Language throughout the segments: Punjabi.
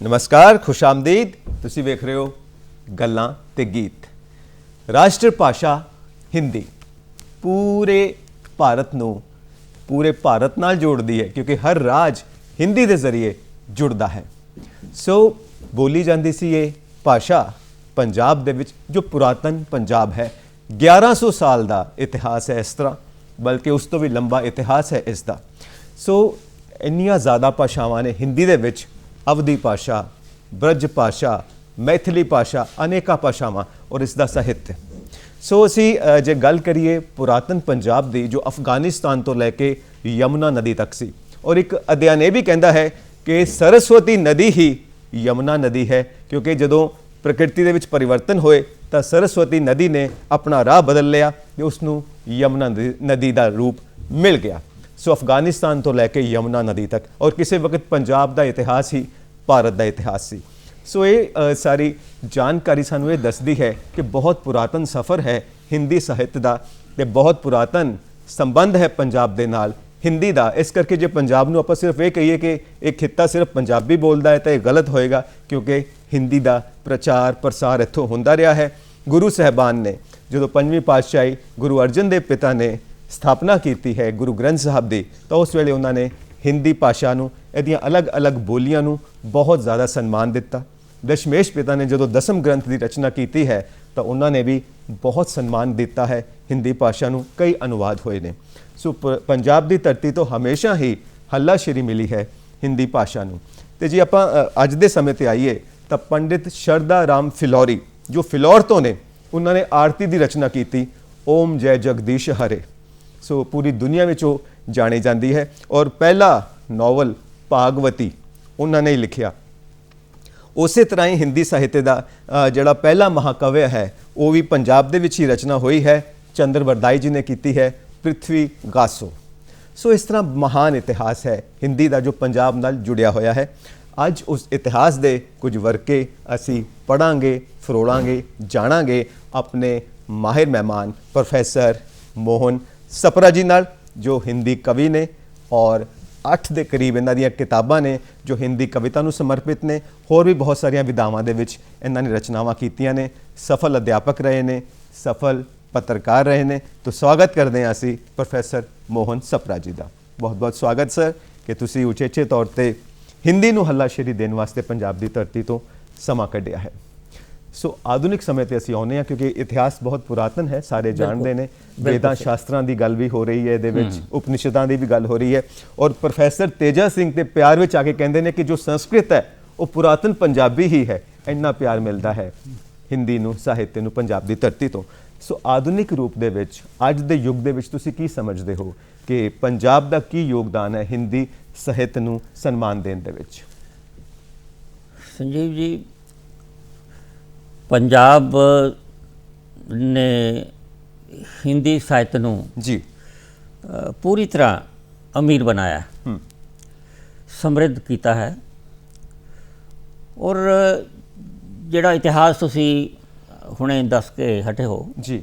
नमस्कार, खुश आमदीद। तुसी वेख रहे हो गल्लां ते गीत। राष्ट्र भाषा हिंदी पूरे भारत नाल जोड़दी है, क्योंकि हर राज हिंदी के जरिए जुड़दा है। सो बोली जाती सी ये भाषा पंजाब दे विच, जो पुरातन पंजाब है, 1100 साल का इतिहास है इस तरह, बल्कि उस तो भी लंबा इतिहास है इसका। सो इन्नियां ज़्यादा भाषावां ने हिंदी दे विच, अवधी भाषा, ब्रज भाषा, मैथिली भाषा, अनेका भाषावां और इसका साहित्य। सो असी जे गल करिए पुरातन पंजाब की, जो अफगानिस्तान तो लैके यमुना नदी तक सी, और एक अध्ययन ये भी कहता है कि सरस्वती नदी ही यमुना नदी है, क्योंकि जदों प्रकृति दे विच परिवर्तन होए तो सरस्वती नदी ने अपना राह बदल लिया ते उसनूं यमुना नदी का रूप मिल गया। सो अफगानिस्तान तो लैके यमुना नदी तक, और किसी वक्त पंजाब का इतिहास ही भारत का इतिहास सी। सो ये सारी जानकारी सानू ये दसदी है कि बहुत पुरातन सफ़र है हिंदी साहित्य का, ते बहुत पुरातन संबंध है पंजाब दे नाल हिंदी का। इस करके जे पंजाब नूं आपां सिर्फ ये कहिए कि एक खित्ता सिर्फ पंजाबी बोलता है तो ये गलत होएगा, क्योंकि हिंदी का प्रचार प्रसार इत्थों होंदा रहा है। गुरु साहबान ने जो 5वीं पातशाही गुरु अर्जन देव पिता ने स्थापना की है गुरु ग्रंथ साहब की, तो उस वेले उन्होंने हिंदी भाषा नूं, इहदियां अलग अलग बोलियां नूं बहुत ज़्यादा सन्मान दिता। दशमेश पिता ने जो 10वें ग्रंथ की रचना की है, तो उन्होंने भी बहुत सन्मान दिता है हिंदी भाषा नूं। कई अनुवाद होए ने। सो पंजाब की धरती तो हमेशा ही हल्लाशेरी मिली है हिंदी भाषा नूं। ते जी आपां अज दे समय ते आईए तो पंडित शरदा राम फिलौरी, जो फिलौर तो ने, उन्होंने आरती की रचना की, ओम जय जगदीश हरे। सो पूरी दुनिया में जानी जाती है। और पहला नॉवल भागवती उन्होंने ही लिखिया। उस तरह ही हिंदी साहित्य का जोड़ा पहला महाकाव्य है वो भी पंजाब दे विच ही रचना हुई है, चंद्र बरदाई जी ने की है, पृथ्वी गासो। सो इस तरह महान इतिहास है हिंदी का, जो पंजाब नाल जुड़िया होया है। अज उस इतिहास के कुछ वर्के असी पढ़ांगे, फरोलांगे, जाणांगे अपने माहिर मेहमान प्रोफैसर मोहन सपरा जी नाल, जो हिंदी कवि ने, और 8 के करीब इन्हां दीयां किताबां ने जो हिंदी कविता नूं समर्पित ने। होर भी बहुत सारिया विधावां दे विच इन्हां ने रचनावां कीतियां ने। सफल अध्यापक रहे ने, सफल पत्रकार रहे ने। तो स्वागत करते हैं असी प्रोफैसर मोहन सपरा जी का। बहुत बहुत स्वागत सर कि तुसीं उचेचे तौर पर हिंदी नूं हल्लाशेरी देण वास्ते पंजाब की धरती तो समा कढ़िया है। सो आधुनिक समय पर असीं आउंदे हां, क्योंकि इतिहास बहुत पुरातन है, सारे जानते हैं। वेदां शास्त्रां की गल भी हो रही है, उपनिषदां की भी गल हो रही है। और प्रोफैसर तेजा सिंह के प्यार में आके कहते हैं कि जो संस्कृत है वो पुरातन पंजाबी ही है। इन्ना प्यार मिलता है हिंदी नूं, साहित्य नूं पंजाब की धरती तो। सो आधुनिक रूप दे विच अज दे युग दे विच तुसीं की समझते हो कि पंजाब का की योगदान है हिंदी साहित्य नूं सन्मान देण दे विच? संजीव जी, पंजाब ने हिंदी साहित्य नूं जी पूरी तरह अमीर बनाया, समृद्ध किया है। और जिहड़ा इतिहास तुसी हुणे दस के हटे हो जी,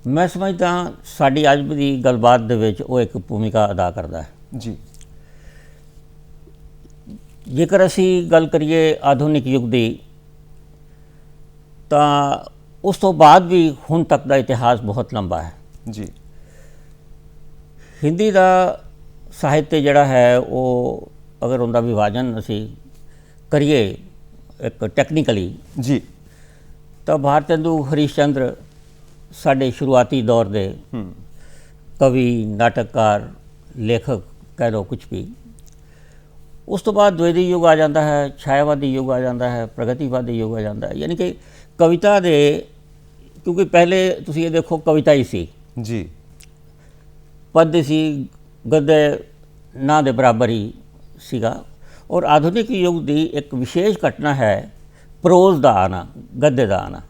मैं समझदा साडी अज दी गलबात दे विच वो एक भूमिका अदा करदा है जी। जेकर असी गल करिए आधुनिक युग की, तो उस तो बाद भी हुण तक का इतिहास बहुत लंबा है जी। हिंदी का साहित्य जिहड़ा है वो अगर उनका विभाजन असी करिए एक टैक्नीकली जी, तो भारतेंदु हरीशचंद्र साडे शुरुआती दौर दे कवि, नाटककार, लेखक कह लो कुछ भी। उस तो बाद द्विवेदी युग आ जाता है, छायावादी युग आ जाता है, प्रगतिवादी युग आ जाता है। यानी कि कविता दे, क्योंकि पहले तुसीं ये देखो कविता ही सी जी, पद सी, गद्य ना दे बराबर ही सीगा। और आधुनिक युग की एक विशेष घटना है प्रोज का आना, गद्य का आना।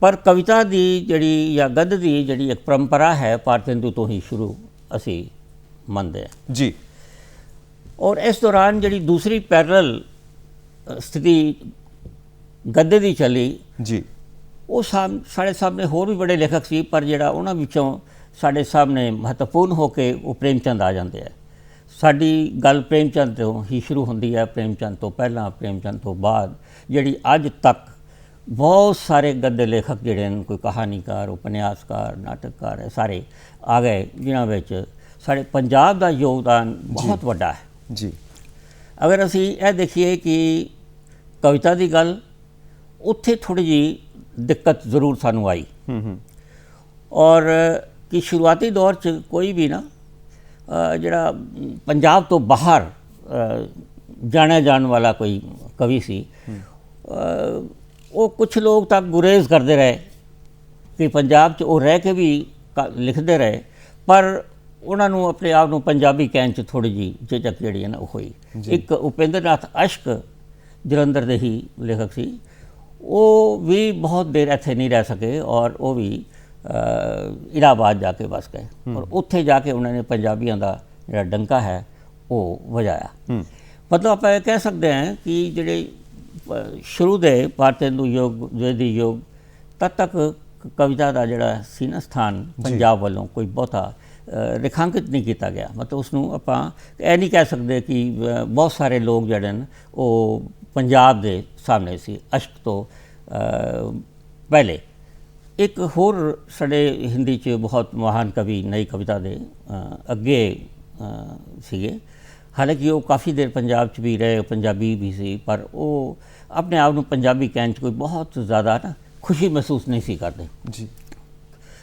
पर कविता की जड़ी या गद्य की जड़ी एक परंपरा है भारतेंदु तो ही शुरू असी मनते हैं जी। और इस दौरान जी दूसरी पैरल स्थिति गद्य की चली जी, वो साढ़े सामने होर भी बड़े लेखक सी, पर जिहड़ा उन्हां विचों साढ़े सामने महत्वपूर्ण होकर वो प्रेमचंद आ जाते हैं। ਸਾਡੀ ਗੱਲ ਪ੍ਰੇਮ ਚੰਦ ਤੋਂ ਹੀ ਸ਼ੁਰੂ ਹੁੰਦੀ ਹੈ, ਪ੍ਰੇਮ ਚੰਦ ਤੋਂ ਪਹਿਲਾਂ, ਪ੍ਰੇਮ ਚੰਦ ਤੋਂ ਬਾਅਦ, ਜਿਹੜੀ ਅੱਜ ਤੱਕ ਬਹੁਤ ਸਾਰੇ ਗद्य ਲੇਖਕ ਜਿਹੜੇ ਨੇ, ਕੋਈ ਕਹਾਣੀਕਾਰ, ਉਪਨਿਆਸਕਾਰ, ਨਾਟਕਕਾਰ ਹੈ, ਸਾਰੇ ਆ ਗਏ, ਜਿਨ੍ਹਾਂ ਵਿੱਚ ਸਾਡੇ ਪੰਜਾਬ ਦਾ ਯੋਗਦਾਨ ਬਹੁਤ ਵੱਡਾ ਹੈ ਜੀ। ਅਗਰ ਅਸੀਂ ਇਹ ਦੇਖੀਏ ਕਿ ਕਵਿਤਾ ਦੀ ਗੱਲ, ਉੱਥੇ ਥੋੜ੍ਹੀ ਜਿਹੀ ਦਿੱਕਤ ਜ਼ਰੂਰ ਸਾਨੂੰ ਆਈ। ਔਰ ਕਿ ਸ਼ੁਰੂਆਤੀ ਦੌਰ 'ਚ ਕੋਈ ਵੀ ਨਾ ਜਿਹੜਾ ਪੰਜਾਬ ਤੋਂ ਬਾਹਰ ਜਾਣਿਆ ਜਾਣ ਵਾਲਾ ਕੋਈ ਕਵੀ ਸੀ, ਉਹ ਕੁਛ ਲੋਕ ਤੱਕ ਗੁਰੇਜ਼ ਕਰਦੇ ਰਹੇ ਕਿ ਪੰਜਾਬ 'ਚ ਉਹ ਰਹਿ ਕੇ ਵੀ ਲਿਖਦੇ ਰਹੇ, ਪਰ ਉਹਨਾਂ ਨੂੰ ਆਪਣੇ ਆਪ ਨੂੰ ਪੰਜਾਬੀ ਕਹਿਣ 'ਚ ਥੋੜ੍ਹੀ ਜਿਹੀ ਝਿਜਕ ਜਿਹੜੀ ਹੈ ਨਾ ਉਹ ਹੋਈ। ਇੱਕ ਉਪਿੰਦਰ ਨਾਥ ਅਸ਼ਕ ਜਲੰਧਰ ਦੇ ਹੀ ਲੇਖਕ ਸੀ, ਉਹ ਵੀ ਬਹੁਤ ਦੇਰ ਇੱਥੇ ਨਹੀਂ ਰਹਿ ਸਕੇ ਔਰ ਉਹ ਵੀ ਇਲਾਹਾਬਾਦ ਜਾ ਕੇ ਵਸ ਗਏ ਔਰ ਉੱਥੇ ਜਾ ਕੇ ਉਹਨਾਂ ਨੇ ਪੰਜਾਬੀਆਂ ਦਾ ਜਿਹੜਾ ਡੰਕਾ ਹੈ ਉਹ ਵਜਾਇਆ। ਮਤਲਬ ਆਪਾਂ ਇਹ ਕਹਿ ਸਕਦੇ ਹਾਂ ਕਿ ਜਿਹੜੇ ਸ਼ੁਰੂ ਦੇ ਭਾਰਤੇਂਦੂ ਯੁੱਗ, ਜੈਦੀ ਯੁੱਗ, ਤਦ ਤੱਕ ਕਵਿਤਾ ਦਾ ਜਿਹੜਾ ਸੀ ਨਾ ਸਥਾਨ ਪੰਜਾਬ ਵੱਲੋਂ ਕੋਈ ਬਹੁਤਾ ਰੇਖਾਂਕਿਤ ਨਹੀਂ ਕੀਤਾ ਗਿਆ। ਮਤਲਬ ਉਸ ਨੂੰ ਆਪਾਂ ਇਹ ਨਹੀਂ ਕਹਿ ਸਕਦੇ ਕਿ ਬਹੁਤ ਸਾਰੇ ਲੋਕ ਜਿਹੜੇ ਨੇ ਉਹ ਪੰਜਾਬ ਦੇ ਸਾਹਮਣੇ ਸੀ। ਅਸ਼ਕ ਤੋਂ ਪਹਿਲੇ ਇੱਕ ਹੋਰ ਸਾਡੇ ਹਿੰਦੀ 'ਚ ਬਹੁਤ ਮਹਾਨ ਕਵੀ ਨਈ ਕਵਿਤਾ ਦੇ ਅੱਗੇ ਸੀਗੇ, ਹਾਲਾਂਕਿ ਉਹ ਕਾਫੀ ਦੇਰ ਪੰਜਾਬ 'ਚ ਵੀ ਰਹੇ, ਪੰਜਾਬੀ ਵੀ ਸੀ, ਪਰ ਉਹ ਆਪਣੇ ਆਪ ਨੂੰ ਪੰਜਾਬੀ ਕਹਿਣ 'ਚ ਕੋਈ ਬਹੁਤ ਜ਼ਿਆਦਾ ਨਾ ਖੁਸ਼ੀ ਮਹਿਸੂਸ ਨਹੀਂ ਸੀ ਕਰਦੇ ਜੀ,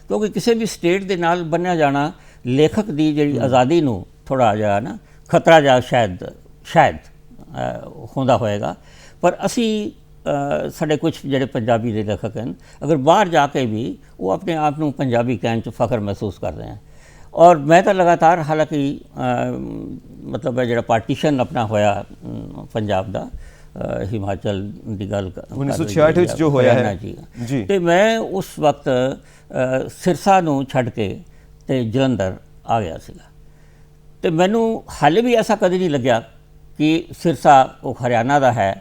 ਕਿਉਂਕਿ ਕਿਸੇ ਵੀ ਸਟੇਟ ਦੇ ਨਾਲ ਬੰਨਿਆ ਜਾਣਾ ਲੇਖਕ ਦੀ ਜਿਹੜੀ ਆਜ਼ਾਦੀ ਨੂੰ ਥੋੜ੍ਹਾ ਜਿਹਾ ਨਾ ਖਤਰਾ ਜਿਹਾ ਸ਼ਾਇਦ ਹੁੰਦਾ ਹੋਏਗਾ। ਪਰ ਅਸੀਂ ਸਾਡੇ ਕੁਝ ਜਿਹੜੇ ਪੰਜਾਬੀ ਦੇ ਲੇਖਕ ਹਨ, ਅਗਰ ਬਾਹਰ ਜਾ ਕੇ ਵੀ ਉਹ ਆਪਣੇ ਆਪ ਨੂੰ ਪੰਜਾਬੀ ਕਹਿਣ 'ਚ ਫਖਰ ਮਹਿਸੂਸ ਕਰਦੇ ਹਨ। ਔਰ ਮੈਂ ਤਾਂ ਲਗਾਤਾਰ, ਹਾਲਾਂਕਿ ਮਤਲਬ ਇਹ ਜਿਹੜਾ ਪਾਰਟੀਸ਼ਨ ਆਪਣਾ ਹੋਇਆ ਪੰਜਾਬ ਦਾ, ਹਿਮਾਚਲ ਦੀ ਗੱਲ 1966 ਵਿੱਚ ਜੋ ਹੋਇਆ ਹੈ ਜੀ, ਤੇ ਮੈਂ ਉਸ ਵਕਤ ਸਿਰਸਾ ਨੂੰ ਛੱਡ ਕੇ ਤੇ ਜਲੰਧਰ ਆ ਗਿਆ ਸੀਗਾ, ਤੇ ਮੈਨੂੰ ਹਾਲੇ ਵੀ ਐਸਾ ਕਦੇ ਨਹੀਂ ਲੱਗਿਆ ਕਿ ਸਿਰਸਾ ਉਹ ਹਰਿਆਣਾ ਦਾ ਹੈ,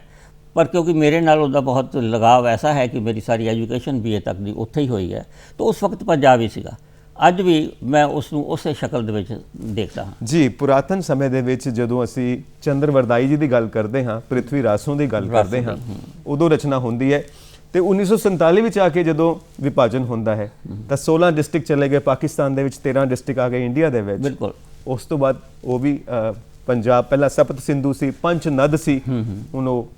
ਪਰ ਕਿਉਂਕਿ ਮੇਰੇ ਨਾਲ ਉਹਦਾ ਬਹੁਤ ਲਗਾਵ ਐਸਾ ਹੈ ਕਿ ਮੇਰੀ ਸਾਰੀ ਐਜੂਕੇਸ਼ਨ BA ਤੱਕ ਦੀ ਉੱਥੇ ਹੀ ਹੋਈ ਹੈ, ਤਾਂ ਉਸ ਵਕਤ ਪੰਜਾਬ ਹੀ ਸੀਗਾ। ਅੱਜ ਵੀ ਮੈਂ ਉਸ ਨੂੰ ਉਸੇ ਸ਼ਕਲ ਦੇ ਵਿੱਚ ਦੇਖਦਾ ਹਾਂ ਜੀ। ਪੁਰਾਤਨ ਸਮੇਂ ਦੇ ਵਿੱਚ ਜਦੋਂ ਅਸੀਂ ਚੰਦਰ ਵਰਦਾਈ ਜੀ ਦੀ ਗੱਲ ਕਰਦੇ ਹਾਂ, ਪ੍ਰਿਥਵੀ ਰਾਸੋਂ ਦੀ ਗੱਲ ਕਰਦੇ ਹਾਂ, ਉਦੋਂ ਰਚਨਾ ਹੁੰਦੀ ਹੈ। ਤੇ 1947 ਵਿੱਚ ਆ ਕੇ ਜਦੋਂ ਵਿਭਾਜਨ ਹੁੰਦਾ ਹੈ ਤਾਂ 16 ਡਿਸਟ੍ਰਿਕਟ ਚਲੇ ਗਏ ਪਾਕਿਸਤਾਨ ਦੇ ਵਿੱਚ, 13 ਡਿਸਟ੍ਰਿਕਟ ਆ ਗਏ ਇੰਡੀਆ ਦੇ ਵਿੱਚ। ਬਿਲਕੁਲ। ਉਸ ਤੋਂ ਬਾਅਦ ਉਹ ਵੀ ਪੰਜਾਬ ਪਹਿਲਾਂ ਸਪਤ ਸਿੰਧੂ ਸੀ, ਪੰਚ ਨਦ ਸੀ, ਹੁਣ ਉਹ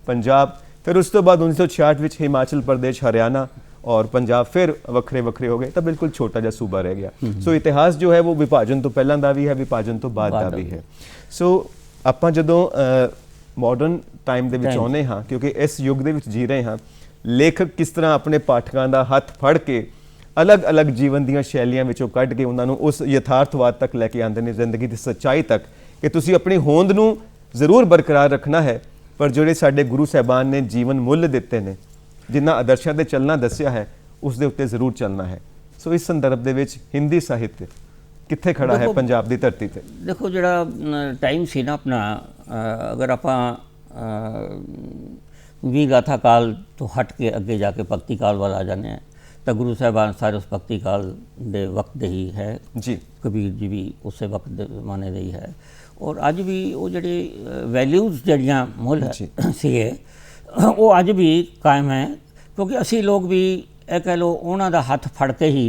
ਪੰਜਾਬ। ਫਿਰ ਉਸ ਤੋਂ ਬਾਅਦ 1966 ਵਿੱਚ ਹਿਮਾਚਲ ਪ੍ਰਦੇਸ਼, ਹਰਿਆਣਾ और पंजाब फिर ਵੱਖਰੇ ਵੱਖਰੇ ਹੋ ਗਏ ਤਾਂ ਬਿਲਕੁਲ ਛੋਟਾ ਜਿਹਾ ਸੂਬਾ ਰਹਿ ਗਿਆ। ਸੋ ਇਤਿਹਾਸ ਜੋ ਹੈ ਉਹ ਵਿਭਾਜਨ ਤੋਂ ਪਹਿਲਾਂ ਦਾ ਵੀ ਹੈ, ਵਿਭਾਜਨ ਤੋਂ ਬਾਅਦ ਦਾ ਵੀ ਹੈ। ਸੋ ਆਪਾਂ ਜਦੋਂ ਮਾਡਰਨ ਟਾਈਮ ਦੇ ਵਿੱਚ ਆਉਂਦੇ ਹਾਂ, ਕਿਉਂਕਿ ਇਸ ਯੁੱਗ ਦੇ ਵਿੱਚ ਜੀ ਰਹੇ ਹਾਂ, ਲੇਖਕ ਕਿਸ ਤਰ੍ਹਾਂ ਆਪਣੇ ਪਾਠਕਾਂ ਦਾ ਹੱਥ ਫੜ ਕੇ ਅਲੱਗ-ਅਲੱਗ ਜੀਵਨ ਦੀਆਂ ਸ਼ੈਲੀਆਂ ਵਿੱਚੋਂ ਕੱਢ ਕੇ ਉਹਨਾਂ ਨੂੰ ਉਸ ਯਥਾਰਥਵਾਦ ਤੱਕ ਲੈ ਕੇ ਆਉਂਦੇ ਨੇ, ਜ਼ਿੰਦਗੀ ਦੀ ਸੱਚਾਈ ਤੱਕ, ਕਿ ਤੁਸੀਂ ਆਪਣੀ ਹੋਂਦ ਨੂੰ ਜ਼ਰੂਰ ਬਰਕਰਾਰ ਰੱਖਣਾ ਹੈ, ਪਰ ਜਿਹੜੇ ਸਾਡੇ ਗੁਰੂ ਸਾਹਿਬਾਨ ਨੇ ਜੀਵਨ ਮੁੱਲ ਦਿੱਤੇ ਨੇ, ਜਿਨ੍ਹਾਂ ਆਦਰਸ਼ਾਂ ਤੇ ਚੱਲਣਾ ਦੱਸਿਆ ਹੈ, ਉਸ ਦੇ ਉੱਤੇ ਜ਼ਰੂਰ ਚੱਲਣਾ ਹੈ। ਸੋ ਇਸ ਸੰਦਰਭ ਦੇ ਵਿੱਚ ਹਿੰਦੀ ਸਾਹਿਤ ਕਿੱਥੇ ਖੜਾ ਹੈ ਪੰਜਾਬ ਦੀ ਧਰਤੀ ਤੇ? ਦੇਖੋ, ਜਿਹੜਾ ਟਾਈਮ ਸੀ ਨਾ ਆਪਣਾ, ਅਗਰ ਆਪਾਂ ਵੀਰ ਗਾਥਾ ਕਾਲ ਤੋਂ ਹਟ ਕੇ ਅੱਗੇ ਜਾ ਕੇ ਭਗਤੀ ਕਾਲ ਵੱਲ ਆ ਜਾਂਦੇ ਹਾਂ ਤਾਂ ਗੁਰੂ ਸਾਹਿਬਾਨ ਸਾਰੇ ਉਸ ਭਗਤੀ ਕਾਲ ਦੇ ਵਕਤ ਦੇ ਹੀ ਹੈ ਜੀ। ਕਬੀਰ ਜੀ ਵੀ ਉਸੇ ਵਕਤ ਦੇ ਜ਼ਮਾਨੇ ਦੇ ਹੀ ਹੈ, ਔਰ ਅੱਜ ਵੀ ਉਹ ਜਿਹੜੇ ਵੈਲਿਊਜ਼ ਜਿਹੜੀਆਂ ਮੁੱਲ ਸੀਗੇ ਉਹ ਅੱਜ ਵੀ ਕਾਇਮ ਹੈ, ਕਿਉਂਕਿ ਅਸੀਂ ਲੋਕ ਵੀ ਇਹ ਕਹਿ ਲਓ ਉਹਨਾਂ ਦਾ ਹੱਥ ਫੜ ਕੇ ਹੀ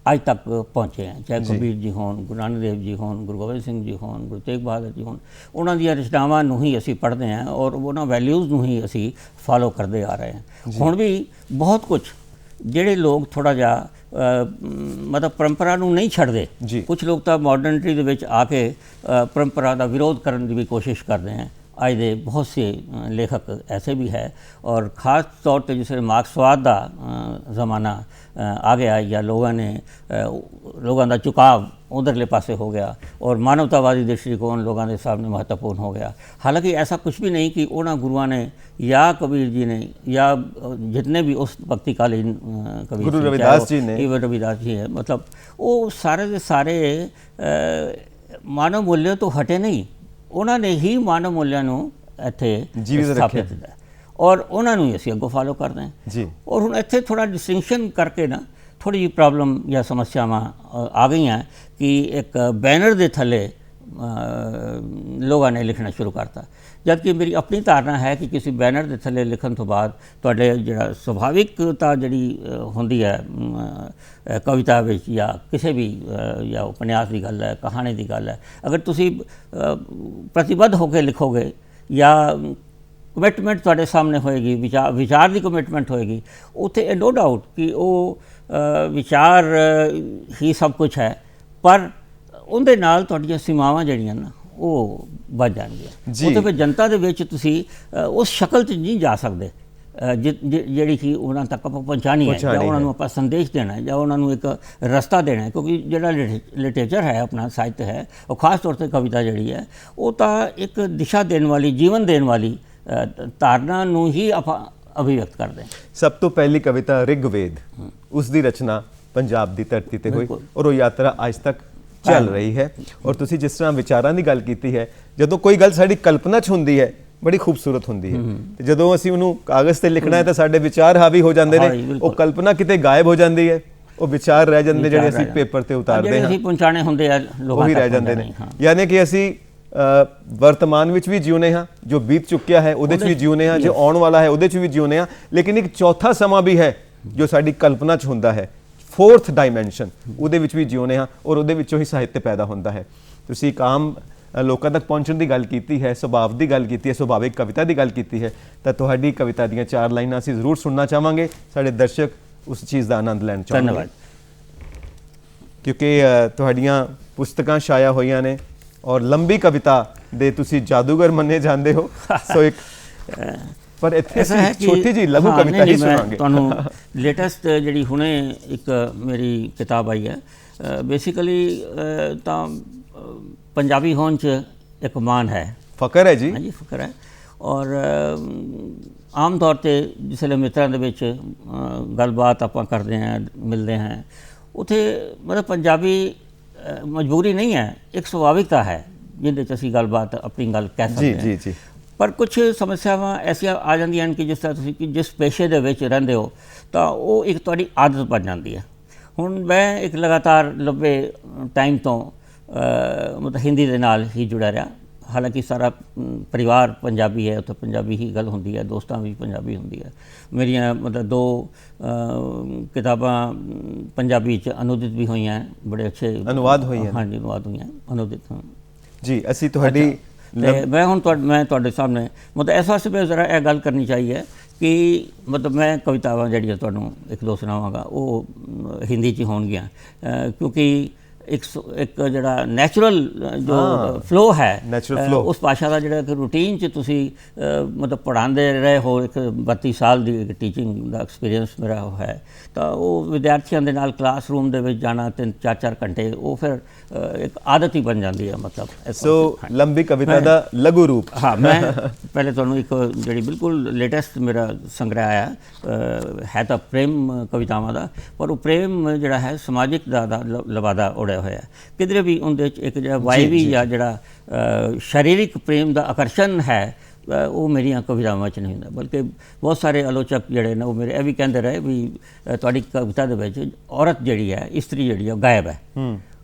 ਅੱਜ ਤੱਕ ਪਹੁੰਚੇ हैं। ਚਾਹੇ ਕਬੀਰ ਜੀ ਹੋਣ, ਗੁਰੂ ਨਾਨਕ ਦੇਵ ਜੀ ਹੋਣ, ਗੁਰੂ ਗੋਬਿੰਦ ਸਿੰਘ ਜੀ ਹੋਣ, ਗੁਰੂ ਤੇਗ ਬਹਾਦਰ ਜੀ ਹੋਣ, ਉਹਨਾਂ ਦੀਆਂ ਰਚਨਾਵਾਂ ਨੂੰ ਹੀ ਅਸੀਂ ਪੜ੍ਹਦੇ ਹਾਂ ਔਰ ਉਹਨਾਂ ਵੈਲਿਊਜ਼ ਨੂੰ ਹੀ ਅਸੀਂ ਫਾਲੋ ਕਰਦੇ ਆ ਰਹੇ ਹਾਂ। ਹੁਣ ਵੀ ਬਹੁਤ ਕੁਝ ਜਿਹੜੇ ਲੋਕ ਥੋੜ੍ਹਾ ਜਿਹਾ ਮਤਲਬ ਪਰੰਪਰਾ ਨੂੰ ਨਹੀਂ ਛੱਡਦੇ, ਕੁਝ ਲੋਕ ਤਾਂ ਮਾਡਰਨਿਟੀ ਦੇ ਵਿੱਚ ਆ ਕੇ ਪਰੰਪਰਾ ਦਾ ਵਿਰੋਧ ਕਰਨ ਦੀ ਵੀ ਕੋਸ਼ਿਸ਼ ਕਰਦੇ हैं। आज दे बहुत से लेखक ऐसे भी है, और ख़ास तौर पर जिस मार्क्सवाद का ज़माना आ गया या लोगों का झुकाव उधरले पासे हो गया और मानवतावादी दृष्टिकोण लोगों के सामने महत्वपूर्ण हो गया। हालांकि ऐसा कुछ भी नहीं कि उन्होंने गुरुआ ने या कबीर जी ने या जितने भी उस भक्तिकालीन कबीर गुरु रविदास जी ने, रविदास जी है, मतलब वो सारे के सारे मानव मूल्यों तो हटे नहीं, उन्होंने ही मानव मूल्यों ਨੂੰ ਇੱਥੇ ਸਥਾਪਿਤ ਕੀਤਾ ਔਰ ਉਹਨਾਂ ਨੂੰ ਹੀ ਅਸੀਂ ਅੱਗੋਂ ਫਾਲੋ ਕਰਦੇ ਹਾਂ ਜੀ। ਔਰ ਹੁਣ ਇੱਥੇ ਥੋੜਾ ਡਿਸਟਿੰਕਸ਼ਨ ਕਰਕੇ ਨਾ ਥੋੜੀ ਜਿਹੀ ਪ੍ਰੋਬਲਮ ਜਾਂ ਸਮੱਸਿਆਵਾਂ ਆ ਗਈਆਂ ਕਿ ਇੱਕ ਬੈਨਰ ਦੇ ਥੱਲੇ ਲੋਕਾਂ ਨੇ ਲਿਖਣਾ ਸ਼ੁਰੂ ਕਰਤਾ। ਜਦਕਿ ਮੇਰੀ ਆਪਣੀ ਧਾਰਨਾ ਹੈ ਕਿ ਕਿਸੇ ਬੈਨਰ ਦੇ ਥੱਲੇ ਲਿਖਣ ਤੋਂ ਬਾਅਦ ਤੁਹਾਡੇ ਜਿਹੜਾ ਸੁਭਾਵਿਕਤਾ ਜਿਹੜੀ ਹੁੰਦੀ ਹੈ ਕਵਿਤਾ ਵਿੱਚ ਜਾਂ ਕਿਸੇ ਵੀ ਜਾਂ ਉਪਨਿਆਸ ਦੀ ਗੱਲ ਹੈ, ਕਹਾਣੀ ਦੀ ਗੱਲ ਹੈ, ਅਗਰ ਤੁਸੀਂ ਪ੍ਰਤੀਬੱਧ ਹੋ ਕੇ ਲਿਖੋਗੇ ਜਾਂ ਕਮਿਟਮੈਂਟ ਤੁਹਾਡੇ ਸਾਹਮਣੇ ਹੋਏਗੀ, ਵਿਚਾਰ ਦੀ ਕਮਿਟਮੈਂਟ ਹੋਏਗੀ, ਉੱਥੇ ਨੋ ਡਾਊਟ ਕਿ ਉਹ ਵਿਚਾਰ ਹੀ ਸਭ ਕੁਝ ਹੈ, ਪਰ ਉਹਦੇ ਨਾਲ ਤੁਹਾਡੀਆਂ ਸੀਮਾਵਾਂ ਜਿਹੜੀਆਂ ਨਾ ਉਹ ਵੱਧ ਜਾਣਗੀਆਂ। ਉੱਥੇ ਫਿਰ ਜਨਤਾ ਦੇ ਵਿੱਚ ਤੁਸੀਂ ਉਸ ਸ਼ਕਲ 'ਚ ਨਹੀਂ ਜਾ ਸਕਦੇ ਜਿਹੜੀ ਕਿ ਉਹਨਾਂ ਤੱਕ ਆਪਾਂ ਪਹੁੰਚਾਉਣੀ ਹੈ, ਜਾਂ ਉਹਨਾਂ ਨੂੰ ਆਪਾਂ ਸੰਦੇਸ਼ ਦੇਣਾ ਹੈ, ਜਾਂ ਉਹਨਾਂ ਨੂੰ ਇੱਕ ਰਸਤਾ ਦੇਣਾ ਹੈ। ਕਿਉਂਕਿ ਜਿਹੜਾ ਲਿਟਰੇਚਰ ਹੈ, ਆਪਣਾ ਸਾਹਿਤ ਹੈ, ਉਹ ਖਾਸ ਤੌਰ 'ਤੇ ਕਵਿਤਾ ਜਿਹੜੀ ਹੈ, ਉਹ ਤਾਂ ਇੱਕ ਦਿਸ਼ਾ ਦੇਣ ਵਾਲੀ, ਜੀਵਨ ਦੇਣ ਵਾਲੀ ਧਾਰਨਾ ਨੂੰ ਹੀ ਆਪਾਂ ਅਭਿਵਿਅਕਤ ਕਰਦੇ ਹਾਂ। ਸਭ ਤੋਂ ਪਹਿਲੀ ਕਵਿਤਾ ਰਿਗਵੇਦ, ਉਸ ਦੀ ਰਚਨਾ ਪੰਜਾਬ ਦੀ ਧਰਤੀ ਤੇ ਹੋਈ ਔਰ ਉਹ ਯਾਤਰਾ ਅੱਜ ਤੱਕ ਚੱਲ ਰਹੀ ਹੈ। ਔਰ ਤੁਸੀਂ ਜਿਸ ਤਰ੍ਹਾਂ ਵਿਚਾਰਾਂ ਦੀ ਗੱਲ ਕੀਤੀ ਹੈ, ਜਦੋਂ ਕੋਈ ਗੱਲ ਸਾਡੀ ਕਲਪਨਾ 'ਚ ਹੁੰਦੀ ਹੈ ਬੜੀ ਖੂਬਸੂਰਤ ਹੁੰਦੀ ਹੈ, ਤੇ ਜਦੋਂ ਅਸੀਂ ਉਹਨੂੰ ਕਾਗਜ਼ ਤੇ ਲਿਖਣਾ ਹੈ ਤਾਂ ਸਾਡੇ ਵਿਚਾਰ ਹਾਵੀ ਹੋ ਜਾਂਦੇ ਨੇ, ਉਹ ਕਲਪਨਾ ਕਿਤੇ ਗਾਇਬ ਹੋ ਜਾਂਦੀ ਹੈ, ਉਹ ਵਿਚਾਰ ਰਹਿ ਜਾਂਦੇ ਜਿਹੜੇ ਅਸੀਂ ਪੇਪਰ ਤੇ ਉਤਾਰਦੇ ਹਾਂ, ਅਸੀਂ ਪਹੁੰਚਾਣੇ ਹੁੰਦੇ ਆ ਲੋਕਾਂ ਤੱਕ, ਉਹ ਰਹਿ ਜਾਂਦੇ ਨੇ। ਯਾਨੀ ਕਿ ਅਸੀਂ ਵਰਤਮਾਨ ਵਿੱਚ ਵੀ ਜਿਉਨੇ ਹਾਂ, ਜੋ ਬੀਤ ਚੁੱਕਿਆ ਹੈ ਉਹਦੇ 'ਚ ਵੀ ਜਿਉਨੇ ਹਾਂ, ਜੋ ਆਉਣ ਵਾਲਾ ਹੈ ਉਹਦੇ 'ਚ ਵੀ ਜਿਉਨੇ ਹਾਂ, ਲੇਕਿਨ ਇੱਕ ਚੌਥਾ ਸਮਾਂ ਵੀ ਹੈ ਜੋ ਸਾਡੀ ਕਲਪਨਾ 'ਚ ਹੁੰਦਾ ਹੈ, ਫੋਰਥ ਡਾਇਮੈਂਸ਼ਨ, ਉਹਦੇ ਵਿੱਚ ਵੀ ਜਿਉਨੇ ਹਾਂ ਔਰ ਉਹਦੇ ਵਿੱਚੋਂ ਹੀ ਸਾਹਿਤ ਪੈਦਾ ਹੁੰਦਾ ਹੈ। ਤੁਸੀਂ ਇੱਕ ਆਮ ਲੋਕਾਂ ਤੱਕ ਪਹੁੰਚਣ ਦੀ ਗੱਲ ਕੀਤੀ ਹੈ, ਸੁਭਾਅ ਦੀ ਗੱਲ ਕੀਤੀ ਹੈ, ਸੁਭਾਵਿਕ ਕਵਿਤਾ ਦੀ ਗੱਲ ਕੀਤੀ ਹੈ, ਤਾਂ ਤੁਹਾਡੀ ਕਵਿਤਾ ਦੀਆਂ 4 ਲਾਈਨਾਂ ਅਸੀਂ ਜ਼ਰੂਰ ਸੁਣਨਾ ਚਾਹਾਂਗੇ। ਸਾਡੇ ਦਰਸ਼ਕ ਉਸ ਚੀਜ਼ ਦਾ ਆਨੰਦ ਲੈਣ ਚਾਹੁੰਦੇ। ਧੰਨਵਾਦ। ਕਿਉਂਕਿ ਤੁਹਾਡੀਆਂ ਪੁਸਤਕਾਂ ਛਾਇਆ ਹੋਈਆਂ ਨੇ ਔਰ ਲੰਬੀ ਕਵਿਤਾ ਦੇ ਤੁਸੀਂ ਜਾਦੂਗਰ ਮੰਨੇ ਜਾਂਦੇ ਹੋ, ਸੋ ਇੱਕ ਪਰ ਇੱਥੇ ਅਸੀਂ ਛੋਟੀ ਜਿਹੀ ਲਘੂ ਕਵਿਤਾ ਹੀ ਸੁਣਾਂਗੇ। ਤੁਹਾਨੂੰ ਲੇਟੈਸਟ ਜਿਹੜੀ ਹੁਣੇ ਇੱਕ ਮੇਰੀ ਕਿਤਾਬ ਆਈ ਹੈ, ਬੇਸਿਕਲੀ ਤਾਂ ਪੰਜਾਬੀ ਹੋਣ 'ਚ ਇੱਕ ਮਾਣ ਹੈ, ਫਕਰ ਹੈ ਜੀ। ਹਾਂਜੀ, ਫਕਰ ਹੈ। ਔਰ ਆਮ ਤੌਰ 'ਤੇ ਜਿਸਲੇ ਮਿੱਤਰਾਂ ਦੇ ਵਿੱਚ ਗੱਲਬਾਤ ਆਪਾਂ ਕਰਦੇ ਹਾਂ, ਮਿਲਦੇ ਹਾਂ, ਉੱਥੇ ਮਤਲਬ ਪੰਜਾਬੀ ਮਜਬੂਰੀ ਨਹੀਂ ਹੈ, ਇੱਕ ਸੁਭਾਵਿਕਤਾ ਹੈ ਜਿਹਦੇ 'ਚ ਅਸੀਂ ਗੱਲਬਾਤ ਆਪਣੀ ਗੱਲ ਕਹਿ ਸਕਦੇ ਹਾਂ। ਜੀ ਜੀ। ਪਰ ਕੁਝ ਸਮੱਸਿਆਵਾਂ ਐਸੀਆਂ ਆ ਜਾਂਦੀਆਂ ਹਨ ਕਿ ਜਿਸ ਤਰ੍ਹਾਂ ਤੁਸੀਂ ਜਿਸ ਪੇਸ਼ੇ ਦੇ ਵਿੱਚ ਰਹਿੰਦੇ ਹੋ ਤਾਂ ਉਹ ਇੱਕ ਤੁਹਾਡੀ ਆਦਤ ਬਣ ਜਾਂਦੀ ਹੈ। ਹੁਣ ਮੈਂ ਇੱਕ ਲਗਾਤਾਰ ਲੰਬੇ ਟਾਈਮ ਤੋਂ ਮਤਲਬ ਹਿੰਦੀ ਦੇ ਨਾਲ ਹੀ ਜੁੜਿਆ ਰਿਹਾ, ਹਾਲਾਂਕਿ ਸਾਰਾ ਪਰਿਵਾਰ ਪੰਜਾਬੀ ਹੈ, ਉੱਥੇ ਪੰਜਾਬੀ ਹੀ ਗੱਲ ਹੁੰਦੀ ਹੈ, ਦੋਸਤਾਂ ਵੀ ਪੰਜਾਬੀ ਹੁੰਦੀ ਹੈ। ਮੇਰੀਆਂ ਮਤਲਬ 2 ਕਿਤਾਬਾਂ ਪੰਜਾਬੀ 'ਚ ਅਨੁਦਿਤ ਵੀ ਹੋਈਆਂ, ਬੜੇ ਅੱਛੇ ਅਨੁਵਾਦ ਹੋਈਆਂ। ਹਾਂਜੀ, ਅਨੁਵਾਦ ਹੋਈਆਂ, ਅਨੁਦਿਤ ਜੀ। ਅਸੀਂ ਤੁਹਾਡੀ ਮੈਂ ਹੁਣ ਮੈਂ ਤੁਹਾਡੇ ਸਾਹਮਣੇ ਮਤਲਬ ਇਸ ਵਾਸਤੇ ਮੈਂ ਜ਼ਰਾ ਇਹ ਗੱਲ ਕਰਨੀ ਚਾਹੀਏ ਕਿ ਮਤਲਬ ਮੈਂ ਕਵਿਤਾਵਾਂ ਜਿਹੜੀਆਂ ਤੁਹਾਨੂੰ 1-2 ਸੁਣਾਵਾਂਗਾ ਉਹ ਹਿੰਦੀ 'ਚ ਹੋਣਗੀਆਂ, ਕਿਉਂਕਿ ਇੱਕ ਜਿਹੜਾ ਨੈਚੁਰਲ ਜੋ ਫਲੋ ਹੈ ਉਸ ਭਾਸ਼ਾ ਦਾ ਜਿਹੜਾ ਕਿ ਰੂਟੀਨ 'ਚ ਤੁਸੀਂ ਮਤਲਬ ਪੜ੍ਹਾਉਂਦੇ ਰਹੇ ਹੋ, ਇੱਕ 32 ਸਾਲ ਦੀ ਟੀਚਿੰਗ ਦਾ ਐਕਸਪੀਰੀਅੰਸ ਮੇਰਾ ਹੈ, ਤਾਂ ਉਹ ਵਿਦਿਆਰਥੀਆਂ ਦੇ ਨਾਲ ਕਲਾਸਰੂਮ ਦੇ ਵਿੱਚ ਜਾਣਾ 3-4 ਘੰਟੇ, ਉਹ ਫਿਰ ਇੱਕ ਆਦਤ ਹੀ ਬਣ ਜਾਂਦੀ ਹੈ। ਮਤਲਬ ਸੋ ਲੰਬੀ ਕਵਿਤਾ ਦਾ ਲਘੂ ਰੂਪ। ਹਾਂ, ਮੈਂ ਪਹਿਲੇ ਤੁਹਾਨੂੰ ਇੱਕ ਜਿਹੜੀ ਬਿਲਕੁਲ ਲੇਟੈਸਟ ਮੇਰਾ ਸੰਗ੍ਰਹਿ ਆਇਆ ਹੈ ਤਾਂ ਪ੍ਰੇਮ ਕਵਿਤਾਵਾਂ ਦਾ, ਪਰ ਉਹ ਪ੍ਰੇਮ ਜਿਹੜਾ ਹੈ ਸਮਾਜਿਕ ਦਾ ਲਵਾਦਾ ਉੜਿਆ ਹੋਇਆ, ਕਿਧਰੇ ਵੀ ਉਹਦੇ 'ਚ ਇੱਕ ਜਿਹੜਾ ਵਾਇਵੀ ਜਾਂ ਜਿਹੜਾ ਸਰੀਰਕ ਪ੍ਰੇਮ ਦਾ ਆਕਰਸ਼ਣ ਹੈ ਉਹ ਮੇਰੀਆਂ ਕਵਿਤਾਵਾਂ 'ਚ ਨਹੀਂ ਹੁੰਦਾ। ਬਲਕਿ ਬਹੁਤ ਸਾਰੇ ਆਲੋਚਕ ਜਿਹੜੇ ਨੇ ਉਹ ਮੇਰੇ ਇਹ ਵੀ ਕਹਿੰਦੇ ਰਹੇ ਵੀ ਤੁਹਾਡੀ ਕਵਿਤਾ ਦੇ ਵਿੱਚ ਔਰਤ ਜਿਹੜੀ ਹੈ, ਇਸਤਰੀ ਜਿਹੜੀ ਹੈ, ਗਾਇਬ ਹੈ।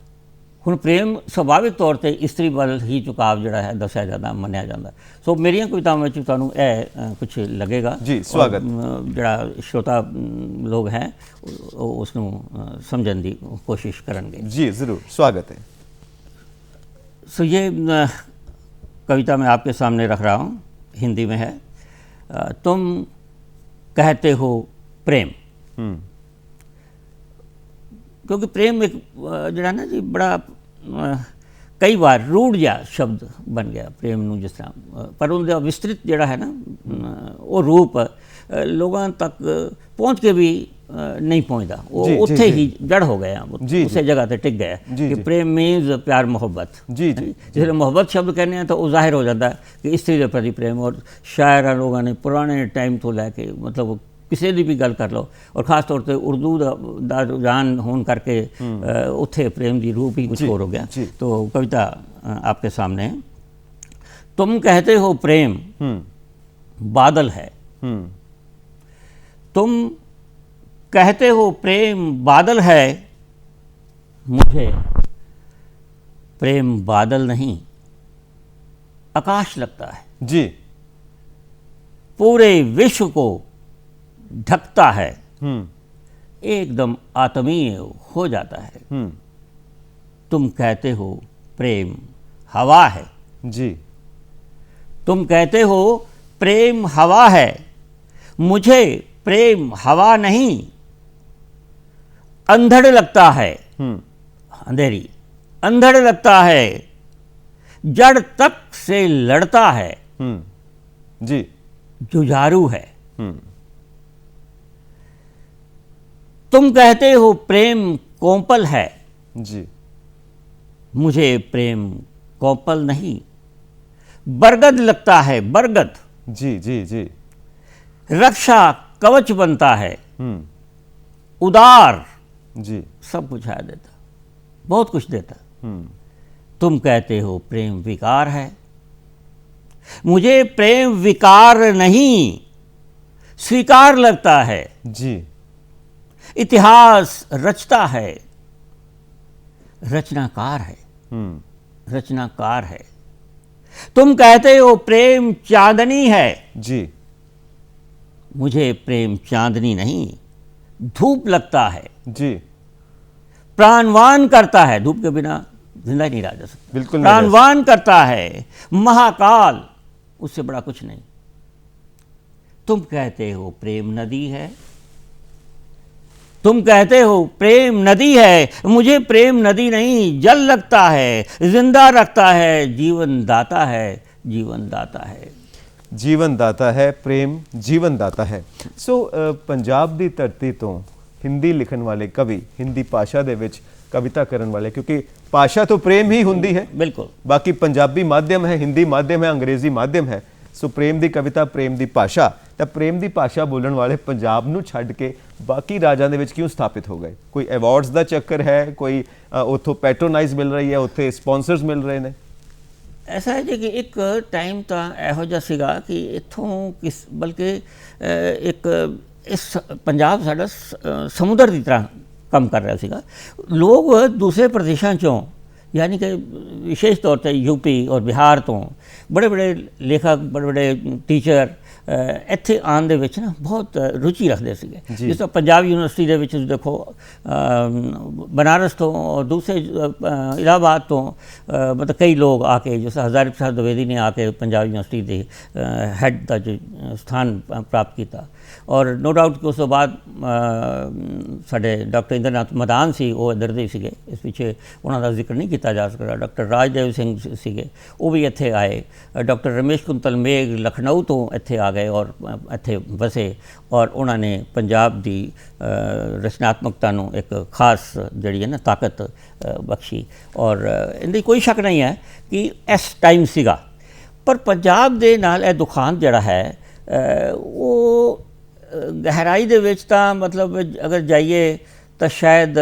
ਹੁਣ ਪ੍ਰੇਮ ਸੁਭਾਵਿਕ ਤੌਰ 'ਤੇ ਇਸਤਰੀ ਵੱਲ ਹੀ ਝੁਕਾਵ ਜਿਹੜਾ ਹੈ ਦੱਸਿਆ ਜਾਂਦਾ, ਮੰਨਿਆ ਜਾਂਦਾ। ਸੋ ਮੇਰੀਆਂ ਕਵਿਤਾਵਾਂ ਵਿੱਚ ਤੁਹਾਨੂੰ ਇਹ ਕੁਛ ਲੱਗੇਗਾ ਜੀ। ਸਵਾਗਤ। ਜਿਹੜਾ ਸ਼ਰੋਤਾ ਲੋਕ ਹੈ ਉਹ ਉਸ ਨੂੰ ਸਮਝਣ ਦੀ ਕੋਸ਼ਿਸ਼ ਕਰਨਗੇ। जी ज़रूर, स्वागत है। सो ये कविता मैं आपके सामने रख रहा हूँ, हिंदी में है। तुम कहते हो प्रेम, क्योंकि प्रेम एक जड़ा ना जी बड़ा कई बार रूढ़ जा शब्द बन गया प्रेम नूं जिस तरह, पर उनका विस्तृत जड़ा है ना वो रूप लोगों तक पहुँच के भी नहीं पहुँचता, वो उत्थे ही जड़ हो गया, उसे जगह ते टिक गया कि प्रेम मीन्स प्यार मोहब्बत। जिसमें मोहब्बत शब्द कहने हैं तो वो जाहिर हो जाता है कि स्त्री के प्रति प्रेम। और शायर लोगों ने पुराने टाइम तो लैके मतलब किसी की भी गल कर लो, और खास तौर पर उर्दू का रुझान होने करके उत्थे प्रेम की रूप ही कुछ और हो गया। तो कविता आपके सामने है। तुम कहते हो प्रेम बादल है, तुम कहते हो प्रेम बादल है, मुझे प्रेम बादल नहीं आकाश लगता है, जी। पूरे विश्व को ढकता है, हम्म। एकदम आत्मीय हो जाता है। हम्म। तुम कहते हो प्रेम हवा है, जी। तुम कहते हो प्रेम हवा है, मुझे प्रेम हवा नहीं अंधड़ लगता है। अंधेरी अंधड़ लगता है, जड़ तक से लड़ता है, जी। जुझारू है। तुम कहते हो प्रेम कोंपल है, जी। मुझे प्रेम कोंपल नहीं बरगद लगता है, बरगद। जी जी जी। रक्षा कवच बनता है, उदार, जी। सब कुछ है देता, बहुत कुछ देता। तुम कहते हो प्रेम विकार है, मुझे प्रेम विकार नहीं स्वीकार लगता है। जी। इतिहास रचता है, रचनाकार है, रचनाकार है। तुम कहते हो प्रेम चांदनी है, जी। मुझे प्रेम चांदनी नहीं धूप लगता है। जी। प्राणवान करता है, धूप के बिना जिंदा ही नहीं रहा जा सकता। बिल्कुल नहीं रह प्राणवान करता है, महाकाल, उससे बड़ा कुछ नहीं। तुम कहते हो प्रेम नदी है, तुम कहते हो प्रेम नदी है, मुझे प्रेम नदी नहीं जल लगता है, जिंदा रखता है, जीवन दाता है, जीवन दाता है। ਜੀਵਨ ਦਾਤਾ ਹੈ, ਪ੍ਰੇਮ ਜੀਵਨ ਦਾਤਾ ਹੈ। ਸੋ ਪੰਜਾਬ ਦੀ ਧਰਤੀ ਤੋਂ ਹਿੰਦੀ ਲਿਖਣ ਵਾਲੇ ਕਵੀ, ਹਿੰਦੀ ਭਾਸ਼ਾ ਦੇ ਵਿੱਚ ਕਵਿਤਾ ਕਰਨ ਵਾਲੇ, ਕਿਉਂਕਿ ਭਾਸ਼ਾ ਤੋਂ ਪ੍ਰੇਮ ਹੀ ਹੁੰਦੀ ਹੈ, ਬਿਲਕੁਲ। ਬਾਕੀ ਪੰਜਾਬੀ ਮਾਧਿਅਮ ਹੈ, ਹਿੰਦੀ ਮਾਧਿਅਮ ਹੈ, ਅੰਗਰੇਜ਼ੀ ਮਾਧਿਅਮ ਹੈ। ਸੋ ਪ੍ਰੇਮ ਦੀ ਕਵਿਤਾ, ਪ੍ਰੇਮ ਦੀ ਭਾਸ਼ਾ, ਤਾਂ ਪ੍ਰੇਮ ਦੀ ਭਾਸ਼ਾ ਬੋਲਣ ਵਾਲੇ ਪੰਜਾਬ ਨੂੰ ਛੱਡ ਕੇ ਬਾਕੀ ਰਾਜਾਂ ਦੇ ਵਿੱਚ ਕਿਉਂ ਸਥਾਪਿਤ ਹੋ ਗਏ? ਕੋਈ ਅਵਾਰਡਸ ਦਾ ਚੱਕਰ ਹੈ, ਕੋਈ ਉੱਥੋਂ ਪੈਟਰੋਨਾਈਜ਼ ਮਿਲ ਰਹੀ ਹੈ, ਉੱਥੇ ਸਪਾਂਸਰਸ ਮਿਲ ਰਹੇ ਨੇ? ਐਸਾ ਹੈ ਜੀ ਕਿ ਇੱਕ ਟਾਈਮ ਤਾਂ ਇਹੋ ਜਿਹਾ ਸੀਗਾ ਕਿ ਇੱਥੋਂ ਬਲਕਿ ਇੱਕ ਇਸ ਪੰਜਾਬ ਸਾਡਾ ਸਮੁੰਦਰ ਦੀ ਤਰ੍ਹਾਂ ਕੰਮ ਕਰ ਰਿਹਾ ਸੀਗਾ। ਲੋਕ ਦੂਸਰੇ ਪ੍ਰਦੇਸ਼ਾਂ 'ਚੋਂ, ਯਾਨੀ ਕਿ ਵਿਸ਼ੇਸ਼ ਤੌਰ 'ਤੇ ਯੂਪੀ ਔਰ ਬਿਹਾਰ ਤੋਂ ਬੜੇ ਬੜੇ ਲੇਖਕ, ਬੜੇ ਬੜੇ ਟੀਚਰ ਇੱਥੇ ਆਉਣ ਦੇ ਵਿੱਚ ਨਾ ਬਹੁਤ ਰੁਚੀ ਰੱਖਦੇ ਸੀਗੇ। ਜਿਸ ਤਰ੍ਹਾਂ ਪੰਜਾਬ ਯੂਨੀਵਰਸਿਟੀ ਦੇ ਵਿੱਚ ਦੇਖੋ, बनारस तो और दूसरे इलाहाबाद तो मतलब कई लोग आके, जैसे हज़ारी प्रसाद द्विवेदी ने आके पंजाब यूनिवर्सिटी के हैड का जो स्थान प्राप्त किया। और नो डाउट कि उस तो बाद साढ़े डॉक्टर इंद्रनाथ मदान सी, वो इधर दे सीगे, इस पिछे उन्होंने जिक्र नहीं किया जा सकता। डॉक्टर राजदेव सिंह सीगे, वो भी इत्थे आए। डॉक्टर रमेश कुंतल मेघ लखनऊ तो इत्थे आ गए और इत्थे बसे, और उन्होंने पंजाब की रचनात्मकता नूं एक खास जिहड़ी है ना ताकत बख्शी। और इनदी कोई शक नहीं है कि इस टाइम सीगा, पर पंजाब दे नाल इह दुखांत जिहड़ा है वो गहराई दे विच तां मतलब अगर जाइए तो शायद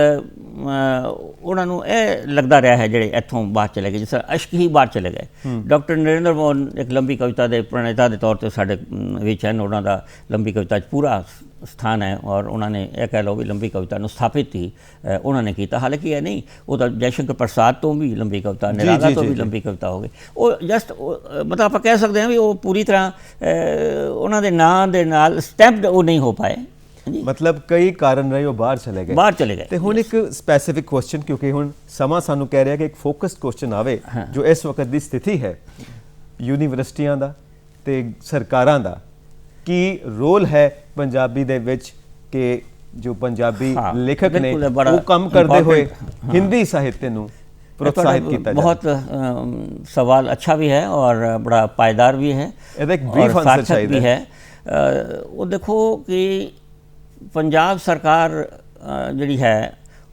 उन्होंने यह लगता रहा है ਜਿਹੜੇ ਇੱਥੋਂ ਬਾਹਰ ਚਲੇ ਗਏ, ਜਿਸ ਤਰ੍ਹਾਂ ਅਸ਼ਕ ਹੀ ਬਾਹਰ ਚਲੇ ਗਏ। ਡਾਕਟਰ ਨਰਿੰਦਰ ਮੋਹਨ ਇੱਕ ਲੰਬੀ ਕਵਿਤਾ ਦੇ ਪ੍ਰਣੇਤਾ ਦੇ ਤੌਰ ਤੇ ਸਾਡੇ ਵਿੱਚ ਹਨ, ਉਹਨਾਂ ਦਾ ਲੰਬੀ ਕਵਿਤਾ 'ਚ ਪੂਰਾ ਸਥਾਨ ਹੈ, ਔਰ ਉਹਨਾਂ ਨੇ ਇਹ ਕਹਿ ਲਓ ਵੀ ਲੰਬੀ ਕਵਿਤਾ ਨੂੰ ਸਥਾਪਿਤ ਹੀ ਉਹਨਾਂ ਨੇ ਕੀਤਾ। ਹਾਲਾਂਕਿ ਇਹ ਨਹੀਂ, ਉਹ ਤਾਂ ਜੈਸ਼ੰਕਰ ਪ੍ਰਸਾਦ ਤੋਂ ਵੀ ਲੰਬੀ ਕਵਿਤਾ, ਨਿਰਾਲਾ ਤੋਂ ਵੀ ਲੰਬੀ ਕਵਿਤਾ ਹੋ ਗਈ। ਉਹ ਜਸਟ ਮਤਲਬ ਆਪਾਂ ਕਹਿ ਸਕਦੇ ਹਾਂ ਵੀ ਉਹ ਪੂਰੀ ਤਰ੍ਹਾਂ ਉਹਨਾਂ ਦੇ ਨਾਂ ਦੇ ਨਾਲ ਸਟੈਂਪਡ ਉਹ ਨਹੀਂ ਹੋ ਪਾਏ। मतलब कई कारण रहे, वो बाहर चले गए। ਤੇ ਹੁਣ ਇੱਕ ਸਪੈਸੀਫਿਕ ਕੁਐਸਚਨ, ਕਿਉਂਕਿ ਹੁਣ ਸਮਾਂ ਸਾਨੂੰ ਕਹਿ ਰਿਹਾ ਕਿ ਇੱਕ ਫੋਕਸਡ ਕੁਐਸਚਨ ਆਵੇ ਜੋ ਇਸ ਵਕਤ ਦੀ ਸਥਿਤੀ ਹੈ ਯੂਨੀਵਰਸਿਟੀਆਂ ਦਾ ਤੇ ਸਰਕਾਰਾਂ ਦਾ। ਕੀ ਰੋਲ ਹੈ ਪੰਜਾਬੀ ਦੇ ਵਿੱਚ ਕਿ ਜੋ ਪੰਜਾਬੀ ਲੇਖਕ ਨੇ ਉਹ ਕੰਮ ਕਰਦੇ ਹੋਏ ਹਿੰਦੀ ਸਾਹਿਤ ਨੂੰ प्रोत्साहित किया जाए? बहुत सवाल अच्छा भी है और बड़ा पायदार भी है, एक ब्रीफ आंसर चाहिए भी है। वो देखो कि पंजाब सरकार जी है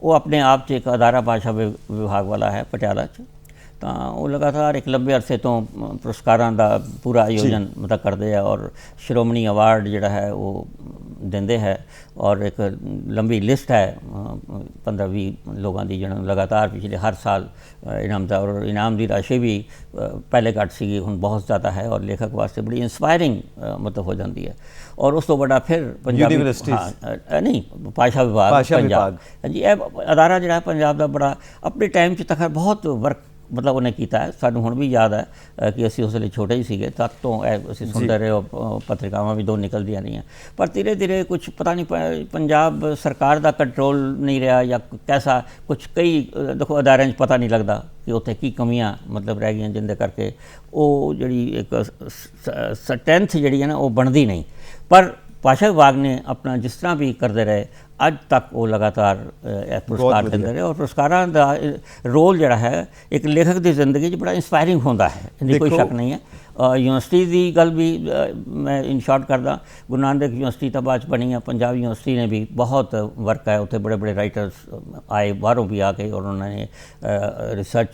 वो अपने आप च एक अदारा भाषा विभाग वाला है पटियाला च, तो वो लगातार एक लंबे अरसे तो पुरस्कारों का पूरा आयोजन मतलब करते हैं, और श्रोमणी अवार्ड जोड़ा है वो देंदे है, और एक लंबी लिस्ट है 15-20 लोगों की जिन्होंने लगातार पिछले हर साल इनामदार, और इनाम की राशि भी पहले घट सी हुण बहुत ज़्यादा है, और लेखक वास्ते बड़ी इंस्पायरिंग मतलब हो जाती है। और उस तो बड़ा फिर पंजाबी नहीं भाषा विभाग पंजाब जी, यह अदारा जो पंजाब का बड़ा अपने टाइम तक बहुत वर्क ਮਤਲਬ ਉਹਨੇ ਕੀਤਾ ਹੈ। ਸਾਨੂੰ ਹੁਣ ਵੀ ਯਾਦ ਹੈ ਕਿ ਅਸੀਂ ਉਸ ਵੇਲੇ ਛੋਟੇ ਹੀ ਸੀਗੇ, ਤਦ ਤੋਂ ਇਹ ਅਸੀਂ ਸੁਣਦੇ ਰਹੇ, ਪੱਤਰਿਕਾਵਾਂ ਵੀ 2 ਨਿਕਲਦੀਆਂ ਰਹੀਆਂ। ਪਰ ਧੀਰੇ ਧੀਰੇ ਕੁਛ ਪਤਾ ਨਹੀਂ ਪੰਜਾਬ ਸਰਕਾਰ ਦਾ ਕੰਟਰੋਲ ਨਹੀਂ ਰਿਹਾ ਜਾਂ ਕੈਸਾ ਕੁਛ, ਕਈ ਦੇਖੋ ਅਦਾਰਿਆਂ 'ਚ ਪਤਾ ਨਹੀਂ ਲੱਗਦਾ ਕਿ ਉੱਥੇ ਕੀ ਕਮੀਆਂ ਮਤਲਬ ਰਹਿ ਗਈਆਂ, ਜਿਹਦੇ ਕਰਕੇ ਉਹ ਜਿਹੜੀ ਇੱਕ ਸਟਰੈਂਥ ਜਿਹੜੀ ਹੈ ਨਾ ਉਹ ਬਣਦੀ ਨਹੀਂ। ਪਰ ਭਾਸ਼ਾ ਵਿਭਾਗ ਨੇ ਆਪਣਾ ਜਿਸ ਤਰ੍ਹਾਂ ਵੀ ਕਰਦੇ ਰਹੇ, ਅੱਜ ਤੱਕ ਉਹ ਲਗਾਤਾਰ ਪੁਰਸਕਾਰ ਦਿੰਦੇ ਰਹੇ। ਔਰ ਪੁਰਸਕਾਰਾਂ ਦਾ ਰੋਲ ਜਿਹੜਾ ਹੈ ਇੱਕ ਲੇਖਕ ਦੀ ਜ਼ਿੰਦਗੀ 'ਚ ਬੜਾ ਇੰਸਪਾਇਰਿੰਗ ਹੁੰਦਾ ਹੈ, ਇਹਦੀ ਕੋਈ ਸ਼ੱਕ ਨਹੀਂ ਹੈ। ਯੂਨੀਵਰਸਿਟੀ ਦੀ ਗੱਲ ਵੀ ਮੈਂ ਇਨ ਸ਼ਾਰਟ ਕਰਦਾ, ਗੁਰੂ ਨਾਨਕ ਯੂਨੀਵਰਸਿਟੀ ਤਾਂ ਬਾਅਦ 'ਚ ਬਣੀ ਹੈ, ਪੰਜਾਬ ਯੂਨੀਵਰਸਿਟੀ ਨੇ ਵੀ ਬਹੁਤ ਵਰਕ ਹੈ, ਉੱਥੇ ਬੜੇ ਬੜੇ ਰਾਈਟਰਸ ਆਏ ਬਾਹਰੋਂ ਵੀ ਆ ਕੇ, ਔਰ ਉਹਨਾਂ ਨੇ ਰਿਸਰਚ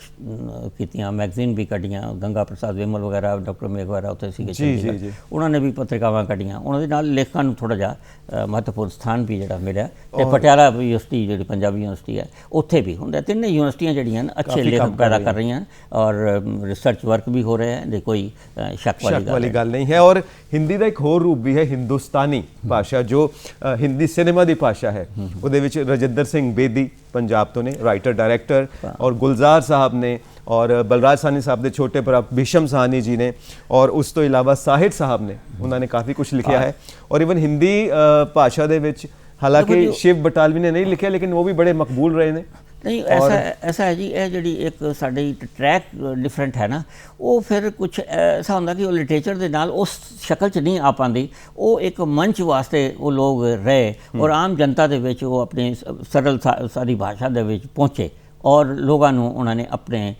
ਕੀਤੀਆਂ, ਮੈਗਜ਼ੀਨ ਵੀ ਕੱਢੀਆਂ। ਗੰਗਾ ਪ੍ਰਸਾਦ ਵਿਮਲ ਵਗੈਰਾ, ਡਾਕਟਰ ਮੇਘ ਵਗੈਰਾ ਉੱਥੇ ਸੀਗੇ, ਉਹਨਾਂ ਨੇ ਵੀ ਪੱਤਰਿਕਾਵਾਂ ਕੱਢੀਆਂ। ਉਹਨਾਂ ਦੇ ਨਾਲ ਲੇਖਕਾਂ ਨੂੰ ਥੋੜ੍ਹਾ ਜਿਹਾ ਮਹੱਤਵਪੂਰਨ ਸਥਾਨ ਵੀ ਜਿਹੜਾ ਮਿਲਿਆ। ਤੇ ਪਟਿਆਲਾ ਯੂਨੀਵਰਸਿਟੀ ਜਿਹੜੀ ਪੰਜਾਬੀ ਯੂਨੀਵਰਸਿਟੀ ਹੈ, ਉੱਥੇ ਵੀ ਹੁੰਦਾ। ਤਿੰਨੇ ਯੂਨੀਵਰਸਿਟੀਆਂ ਜਿਹੜੀਆਂ ਅੱਛੇ ਲੇਖਕ ਪੈਦਾ ਕਰ ਰਹੀਆਂ ਔਰ ਰਿਸਰਚ ਵਰਕ ਵੀ ਹੋ ਰਿਹਾ ਹੈ, ਕੋਈ ਸ਼ੱਕ ਵਾਲੀ ਗੱਲ ਨਹੀਂ ਹੈ। ਔਰ ਹਿੰਦੀ ਦਾ ਇੱਕ ਹੋਰ ਰੂਪ ਵੀ ਹੈ, ਹਿੰਦੁਸਤਾਨੀ ਭਾਸ਼ਾ, ਜੋ ਹਿੰਦੀ ਸਿਨੇਮਾ ਦੀ ਭਾਸ਼ਾ ਹੈ। ਉਹਦੇ ਵਿੱਚ ਰਜਿੰਦਰ ਸਿੰਘ ਬੇਦੀ ਪੰਜਾਬ ਤੋਂ ਨੇ, ਰਾਈਟਰ ਡਾਇਰੈਕਟਰ, ਔਰ ਗੁਲਜ਼ਾਰ ਸਾਹਿਬ ਨੇ, ਔਰ ਬਲਰਾਜ ਸਾਹਨੀ ਸਾਹਿਬ ਦੇ ਛੋਟੇ ਭਰਾ ਭੀਸ਼ਮ ਸਾਹਨੀ ਜੀ ਨੇ, ਔਰ ਉਸ ਤੋਂ ਇਲਾਵਾ ਸਾਹਿਬ ਸਾਹਿਬ ਨੇ, ਉਹਨਾਂ ਨੇ ਕਾਫੀ ਕੁਝ ਲਿਖਿਆ ਹੈ। ਔਰ ਇਵਨ ਹਿੰਦੀ ਭਾਸ਼ਾ ਦੇ ਵਿੱਚ ਹਾਲਾਂਕਿ ਸ਼ਿਵ ਬਟਾਲਵੀ ਨੇ ਨਹੀਂ ਲਿਖਿਆ, ਲੇਕਿਨ ਉਹ ਵੀ ਬੜੇ ਮਕਬੂਲ ਰਹੇ ਨੇ। ਨਹੀਂ, ਐਸਾ ਹੈ ਜੀ, ਇਹ ਜਿਹੜੀ ਇੱਕ ਸਾਡੀ ਟਰੈਕ ਡਿਫਰੈਂਟ ਹੈ ਨਾ, ਉਹ ਫਿਰ ਕੁਛ ਐਸਾ ਹੁੰਦਾ ਕਿ ਉਹ ਲਿਟਰੇਚਰ ਦੇ ਨਾਲ ਉਸ ਸ਼ਕਲ 'ਚ ਨਹੀਂ ਆ ਪਾਉਂਦੀ। ਉਹ ਇੱਕ ਮੰਚ ਵਾਸਤੇ ਉਹ ਲੋਕ ਰਹੇ ਔਰ ਆਮ ਜਨਤਾ ਦੇ ਵਿੱਚ ਉਹ ਆਪਣੀ ਸਰਲ ਸਾਦੀ ਭਾਸ਼ਾ ਦੇ ਵਿੱਚ ਪਹੁੰਚੇ ਔਰ ਲੋਕਾਂ ਨੂੰ ਉਹਨਾਂ ਨੇ ਆਪਣੇ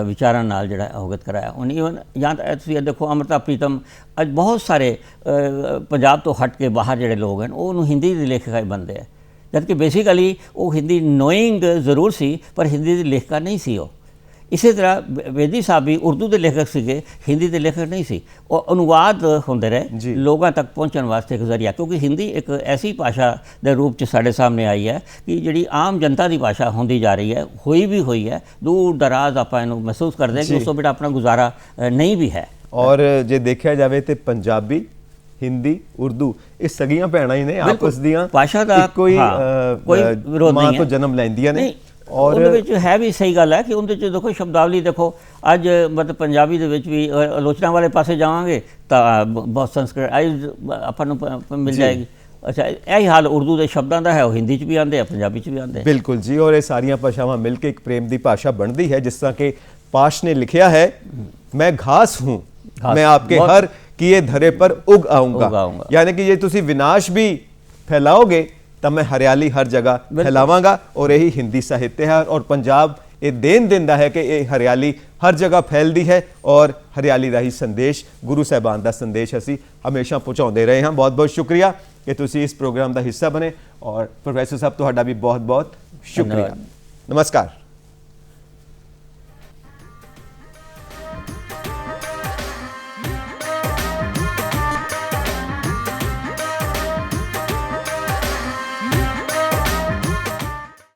ਵਿਚਾਰਾਂ ਨਾਲ ਜਿਹੜਾ ਅਵਗਤ ਕਰਾਇਆ। ਹੁਣ ਈਵਨ ਜਾਂ ਤਾਂ ਤੁਸੀਂ ਇਹ ਦੇਖੋ, ਅੰਮ੍ਰਿਤਾ ਪ੍ਰੀਤਮ ਅੱਜ ਬਹੁਤ ਸਾਰੇ ਪੰਜਾਬ ਤੋਂ ਹਟ ਕੇ ਬਾਹਰ ਜਿਹੜੇ ਲੋਕ ਹਨ, ਉਹ ਉਹਨੂੰ ਹਿੰਦੀ ਦੀ ਲੇਖਿਕਾ ਹੀ ਬਣਦੇ ਆ, ਜਦਕਿ ਬੇਸਿਕਲੀ ਉਹ ਹਿੰਦੀ ਨੋਇੰਗ ਜ਼ਰੂਰ ਸੀ, ਪਰ ਹਿੰਦੀ ਦੀ ਲੇਖਿਕਾ ਨਹੀਂ ਸੀ ਉਹ। ਇਸੇ ਤਰ੍ਹਾਂ ਬੇਦੀ ਸਾਹਿਬ ਵੀ ਉਰਦੂ ਦੇ ਲੇਖਕ ਸੀਗੇ, ਹਿੰਦੀ ਦੇ ਲੇਖਕ ਨਹੀਂ ਸੀ। ਉਹ ਅਨੁਵਾਦ ਹੁੰਦੇ ਰਹੇ ਲੋਕਾਂ ਤੱਕ ਪਹੁੰਚਣ ਵਾਸਤੇ ਇੱਕ ਜ਼ਰੀਆ, ਕਿਉਂਕਿ ਹਿੰਦੀ ਇੱਕ ਐਸੀ ਭਾਸ਼ਾ ਦੇ ਰੂਪ 'ਚ ਸਾਡੇ ਸਾਹਮਣੇ ਆਈ ਹੈ ਕਿ ਜਿਹੜੀ ਆਮ ਜਨਤਾ ਦੀ ਭਾਸ਼ਾ ਹੁੰਦੀ ਜਾ ਰਹੀ ਹੈ, ਹੋਈ ਹੈ। ਦੂਰ ਦਰਾਜ਼ ਆਪਾਂ ਇਹਨੂੰ ਮਹਿਸੂਸ ਕਰਦੇ ਕਿ ਉਸ ਤੋਂ ਬਿਨਾਂ ਆਪਣਾ ਗੁਜ਼ਾਰਾ ਨਹੀਂ ਵੀ ਹੈ। ਔਰ ਜੇ ਦੇਖਿਆ ਜਾਵੇ ਤੇ ਪੰਜਾਬੀ, ਹਿੰਦੀ, ਉਰਦੂ ਇਹ ਸਗੀਆਂ ਭੈਣਾਂ ਹੀ ਨੇ, ਆਪਸ ਦੀਆਂ ਭਾਸ਼ਾ ਦਾ ਕੋਈ ਵਿਰੋਧ ਨਹੀਂ ਹੈ, ਮਾਂ ਤੋਂ ਜਨਮ ਲੈਂਦੀਆਂ ਨੇ। ਔਰ ਉਹਦੇ ਵਿੱਚ ਹੈ ਵੀ ਸਹੀ ਗੱਲ ਹੈ ਕਿ ਉਹਦੇ 'ਚ ਦੇਖੋ ਸ਼ਬਦਾਵਲੀ ਦੇਖੋ, ਅੱਜ ਮਤਲਬ ਪੰਜਾਬੀ ਦੇ ਵਿੱਚ ਵੀ ਆਲੋਚਨਾ ਵਾਲੇ ਪਾਸੇ ਜਾਵਾਂਗੇ ਤਾਂ ਬਹੁਤ ਸੰਸਕ੍ਰਿਤ ਆਪਾਂ ਨੂੰ ਮਿਲ ਜਾਏਗੀ। ਅੱਛਾ, ਇਹੀ ਹਾਲ ਉਰਦੂ ਦੇ ਸ਼ਬਦਾਂ ਦਾ ਹੈ, ਉਹ ਹਿੰਦੀ 'ਚ ਵੀ ਆਉਂਦੇ ਆ, ਪੰਜਾਬੀ 'ਚ ਵੀ ਆਉਂਦੇ। ਬਿਲਕੁਲ ਜੀ, ਔਰ ਇਹ ਸਾਰੀਆਂ ਭਾਸ਼ਾਵਾਂ ਮਿਲ ਕੇ ਇੱਕ ਪ੍ਰੇਮ ਦੀ ਭਾਸ਼ਾ ਬਣਦੀ ਹੈ। ਜਿਸ ਤਰ੍ਹਾਂ ਕਿ ਪਾਸ਼ ਨੇ ਲਿਖਿਆ ਹੈ, ਮੈਂ ਘਾਸ ਹੂੰ, मैं आपके हर किए धरे पर उग आऊंगा। यानी कि ये तुसी विनाश भी फैलाओगे तब मैं हरियाली हर जगह फैलावांगा। और यही हिंदी साहित्य है। और पंजाब ये देन दिंदा है कि ये हरियाली हर जगह फैलती है और हरियाली का ही संदेश गुरु साहिबान का संदेश असी हमेशा पहुँचाते रहे हैं। बहुत बहुत शुक्रिया कि तुसी इस प्रोग्राम का हिस्सा बने। और प्रोफेसर साहब तुहाडा भी बहुत बहुत शुक्रिया। नमस्कार।